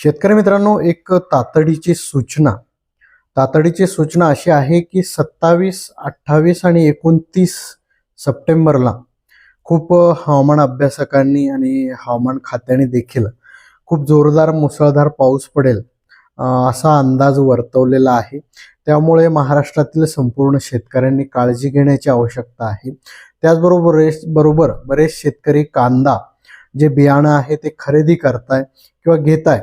शेतकरी मित्रांनो, एक तातडीची सूचना अशी आहे की 27, 28 आणि 29 सप्टेंबरला खूप हवामान अभ्यासकांनी आणि हवामान खात्याने देखील खूप जोरदार मुसळधार पाऊस पडेल असा अंदाज वर्तवलेला आहे। त्यामुळे महाराष्ट्रातील संपूर्ण शेतकऱ्यांनी काळजी घेण्याची आवश्यकता आहे। त्याचबरोबर बरेच शेतकरी कांदा जे बियाणं आहे ते खरेदी करताय किंवा घेताय।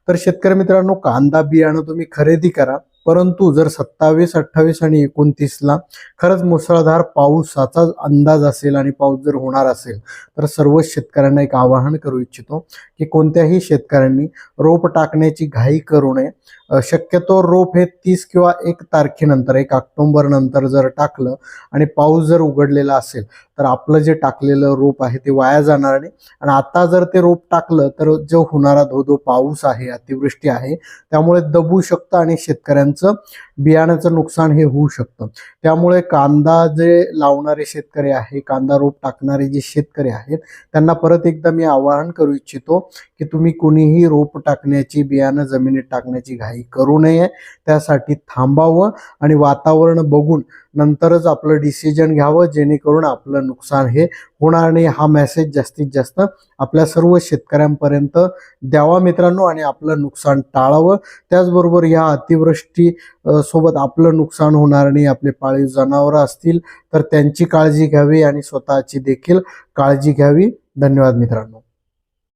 तर शेतकरी मित्रांनो, कांदा बियाणं तुम्ही खरेदी करा, परंतु जर 27, 28 आणि 29ला खरंच मुसळधार पावसाचा अंदाज असेल आणि पाऊस जर होणार असेल तर सर्व शेतकऱ्यांना एक आवाहन करू इच्छितो की कोणत्याही शेतकऱ्यांनी रोप टाकण्याची घाई करू नये। शक्यतो रोप हे 30 किंवा 1 तारखेनंतर 1 ऑक्टोबर नंतर जर टाकलं आणि पाऊस जर उघडलेला असेल तर आपलं जे टाकलेलं रोप आहे ते वाया जाणार नाही। आणि आता जर ते रोप टाकलं तर जो होणारा धो पाऊस आहे, अतिवृष्टी आहे, त्यामुळे दबू शकतं आणि शेतकऱ्यांचं बियाण्याचं नुकसान हे होऊ शकतं। त्यामुळे कांदा जे लावणारे शेतकरी आहे, कांदा रोप टाकणारे जे शेतकरी आहेत, त्यांना परत एकदा मी आवाहन करू इच्छितो की तुम्ही कुणीही रोप टाकण्याची, बियाणं जमिनीत टाकण्याची घाई करू नये। त्यासाठी थांबावं आणि वातावरण बघून नंतरच आपलं डिसिजन घ्यावं, जेणेकरून आपलं नुकसान हे होणार नाही। हा मेसेज जास्तीत जास्त आपल्या सर्व शेतकऱ्यांपर्यंत द्यावा मित्रांनो, आणि आपलं नुकसान टाळावं। त्याचबरोबर या अतिवृष्टी सोबत आपलं नुकसान होणार नाही। आपले पाळीव जनावरं असतील तर त्यांची काळजी घ्यावी आणि स्वतःची देखील काळजी घ्यावी। धन्यवाद मित्रांनो।